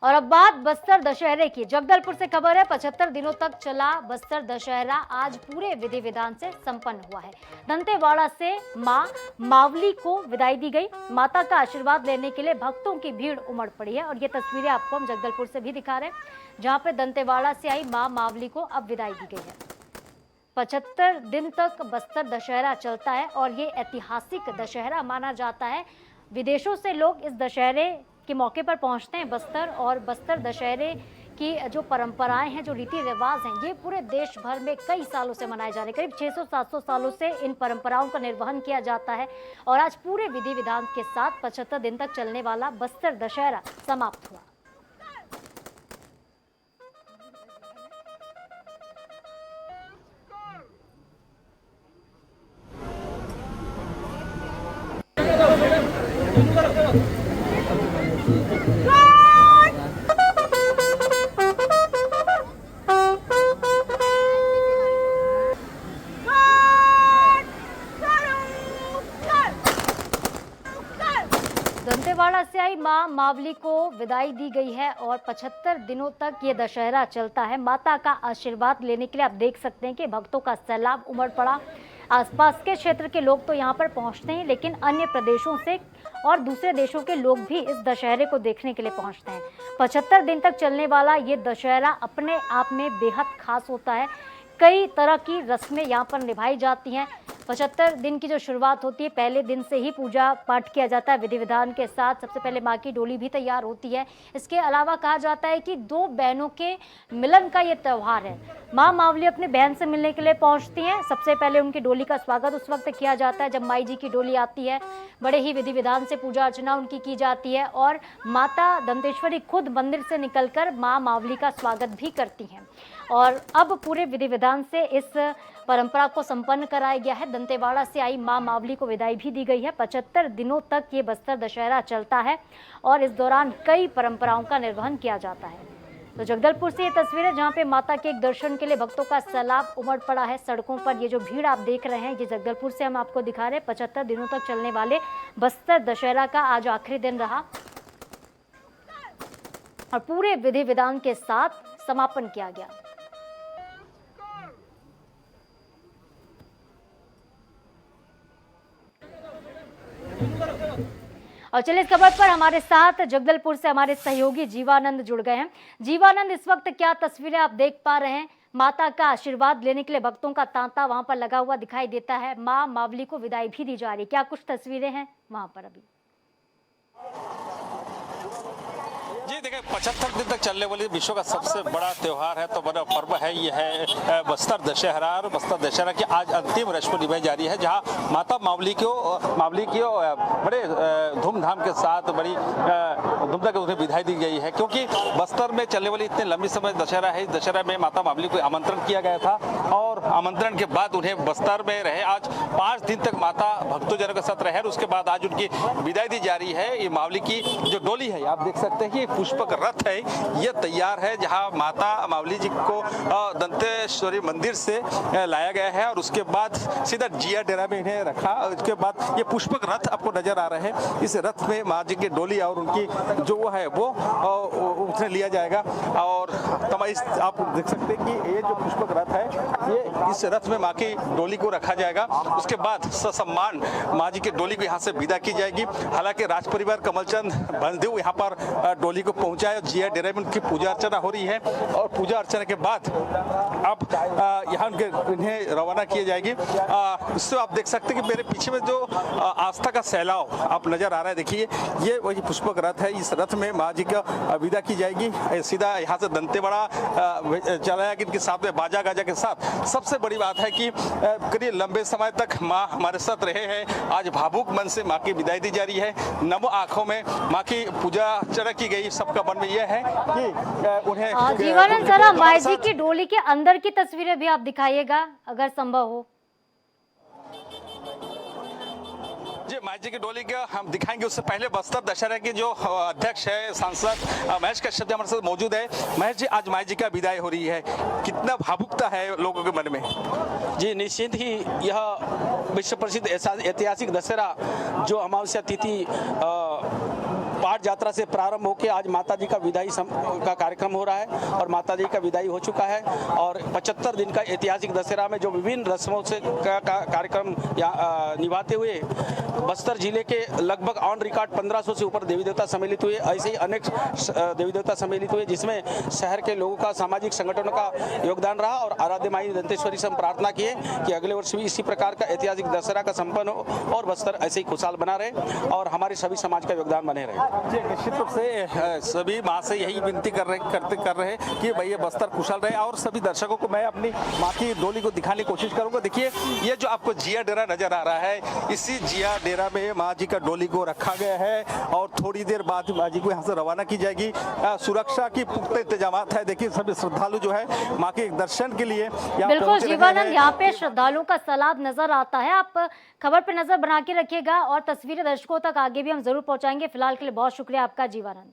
और अब बात बस्तर दशहरे की। जगदलपुर से खबर है, 75 दिनों तक चला बस्तर दशहरा आज पूरे विधि विधान से संपन्न हुआ है। दंतेवाड़ा से मां मावली को विदाई दी गई। माता का आशीर्वाद लेने के लिए भक्तों की भीड़ उमड़ पड़ी है और ये तस्वीरें आपको हम जगदलपुर से भी दिखा रहे हैं, जहां पे दंतेवाड़ा से आई मां मावली को अब विदाई दी गई है। 75 दिन तक बस्तर दशहरा चलता है और ये ऐतिहासिक दशहरा माना जाता है। विदेशों से लोग इस दशहरे के मौके पर पहुंचते हैं बस्तर, और बस्तर दशहरे की जो परंपराएं हैं, जो रीति रिवाज हैं, ये पूरे देश भर में कई सालों से मनाए जा रहे हैं। करीब 600-700 सालों से इन परंपराओं का निर्वहन किया जाता है और आज पूरे विधि विधान के साथ 75 दिन तक चलने वाला बस्तर दशहरा समाप्त हुआ। दंतेवाड़ा से आई मां मावली को विदाई दी गई है और 75 दिनों तक ये दशहरा चलता है। माता का आशीर्वाद लेने के लिए आप देख सकते हैं कि भक्तों का सैलाब उमड़ पड़ा। आसपास के क्षेत्र के लोग तो यहाँ पर पहुँचते हैं, लेकिन अन्य प्रदेशों से और दूसरे देशों के लोग भी इस दशहरे को देखने के लिए पहुँचते हैं। 75 दिन तक चलने वाला ये दशहरा अपने आप में बेहद खास होता है। कई तरह की रस्में यहाँ पर निभाई जाती हैं। 75 दिन की जो शुरुआत होती है, पहले दिन से ही पूजा पाठ किया जाता है विधि विधान के साथ। सबसे पहले माँ की डोली भी तैयार होती है। इसके अलावा कहा जाता है कि दो बहनों के मिलन का ये त्यौहार है। माँ मावली अपने बहन से मिलने के लिए पहुँचती हैं। सबसे पहले उनकी डोली का स्वागत उस वक्त किया जाता है जब माई जी की डोली आती है। बड़े ही विधि विधान से पूजा अर्चना उनकी की जाती है और माता दंतेश्वरी खुद मंदिर से निकलकर माँ मावली का स्वागत भी करती हैं। और अब पूरे विधि विधान से इस परंपरा को संपन्न कराया गया है। दंतेवाड़ा से आई मां मावली को विदाई भी दी गई है। 75 दिनों तक ये बस्तर दशहरा चलता है और इस दौरान कई परंपराओं का निर्वहन किया जाता है। तो जगदलपुर से ये तस्वीरें, जहां पे माता के एक दर्शन के लिए भक्तों का सैलाब उमड़ पड़ा है सड़कों पर। ये जो भीड़ आप देख रहे हैं, ये जगदलपुर से हम आपको दिखा रहे हैं। 75 दिनों तक चलने वाले बस्तर दशहरा का आज आखिरी दिन रहा और पूरे विधि विधान के साथ समापन किया गया। और चलिए इस खबर पर हमारे साथ जगदलपुर से हमारे सहयोगी जीवानंद जुड़ गए हैं। जीवानंद, इस वक्त क्या तस्वीरें आप देख पा रहे हैं? माता का आशीर्वाद लेने के लिए भक्तों का तांता वहां पर लगा हुआ दिखाई देता है। मां मावली को विदाई भी दी जा रही है, क्या कुछ तस्वीरें हैं वहां पर अभी? जी देखिए, 75 दिन तक चलने वाली विश्व का सबसे बड़ा त्यौहार है, तो बड़ा पर्व है, ये है बस्तर दशहरा। और बस्तर दशहरा की आज अंतिम रस्म निभाई जा रही है, जहां माता मावली की बड़े धूमधाम के साथ बड़ी धूमधाम के उन्हें विदाई दी गई है। क्योंकि बस्तर में चलने वाली इतने लंबी समय दशहरा है, इस दशहरा में माता मावली को आमंत्रण किया गया था और आमंत्रण के बाद उन्हें बस्तर में रहे। आज 5 दिन तक माता भक्तजनों के साथ रहे और उसके बाद आज उनकी विदाई दी जा रही है। ये मावली की जो डोली है, आप देख सकते हैं कि पुष्पक रथ है, ये तैयार है, जहां माता मावली जी को दंतेश्वरी मंदिर से लाया गया है और उसके बाद सीधा जिया डेरा में इन्हें रखा। और उसके बाद ये पुष्पक रथ आपको नजर आ रहे हैं। इस रथ में माँ जी की डोली और उनकी जो वो है वो उसे लिया जाएगा। और आप देख सकते हैं कि ये जो पुष्पक रथ है, ये इस रथ में माँ की डोली को रखा जाएगा। उसके बाद ससम्मान माँ जी की डोली को यहाँ से विदा की जाएगी। हालांकि राज परिवार कमलचंद बलदेव यहाँ पर डोली को पहुंचाए, जिया डेरा में उनकी पूजा अर्चना हो रही है और पूजा अर्चना के बाद अब यहाँ इन्हें रवाना किए जाएगी। इससे आप देख सकते हैं कि मेरे पीछे में जो आस्था का सैलाव आप नजर आ रहा है, देखिए ये वही पुष्पक रथ है। इस रथ में माँ जी का विदा की जाएगी। सीधा यहाँ से दंतेवाड़ा चलाया गया, इनके साथ में बाजा गाजा के साथ। सबसे बड़ी बात है कि करीब लंबे समय तक माँ हमारे साथ रहे हैं। आज भावुक मन से माँ की विदाई दी जा रही है। नम आंखों में माँ की पूजा अर्चना की गई। सबका मन में यह है कि उन्हें जीवानंद जरा माई जी की डोली के अंदर की तस्वीरें भी आप दिखाइएगा अगर संभव हो। जी, माई जी की डोली का हम दिखाएंगे। उससे पहले बस्तर दशहरा के जो अध्यक्ष है, सांसद महेश कश्यप हमारे साथ मौजूद है। महेश जी, आज माई जी का विदाई हो रही है, कितना भावुकता है लोगों के मन में? जी निश्चित ही यह विश्व प्रसिद्ध ऐतिहासिक दशहरा जो अमावस्या तिथि पाठ यात्रा से प्रारंभ होकर आज माता जी का विदाई का कार्यक्रम हो रहा है और माता जी का विदाई हो चुका है। और 75 दिन का ऐतिहासिक दशहरा में जो विभिन्न रस्मों से कार्यक्रम निभाते हुए बस्तर जिले के लगभग ऑन रिकॉर्ड 1500 से ऊपर देवी देवता सम्मिलित हुए। ऐसे ही अनेक देवी देवता सम्मिलित हुए जिसमें शहर के लोगों का, सामाजिक संगठनों का योगदान रहा। और आराध्य माई दंतेश्वरी से हम प्रार्थना किए कि अगले वर्ष भी इसी प्रकार का ऐतिहासिक दशहरा का संपन्न हो और बस्तर ऐसे ही खुशहाल बना रहे और हमारे सभी समाज का योगदान बने रहे। जी, निश्चित रूप से सभी माँ से यही विनती कर रहे कि भैया बस्तर कुशल रहे। और सभी दर्शकों को मैं अपनी माँ की डोली को दिखाने की कोशिश करूंगा। देखिए, ये जो आपको जिया डेरा नजर आ रहा है, इसी जिया डेरा में माँ जी का डोली को रखा गया है और थोड़ी देर बाद माँ जी को यहाँ से रवाना की जाएगी। सुरक्षा की पुख्ता इंतजाम है। देखिए, सभी श्रद्धालु जो है माँ के दर्शन के लिए बिल्कुल जीवानंद, यहाँ पे श्रद्धालुओं का सैलाब नजर आता है। आप खबर पे नजर बना के रखिएगा और तस्वीरें दर्शकों तक आगे भी हम जरूर पहुंचाएंगे। फिलहाल के लिए बहुत शुक्रिया आपका जीवानंद।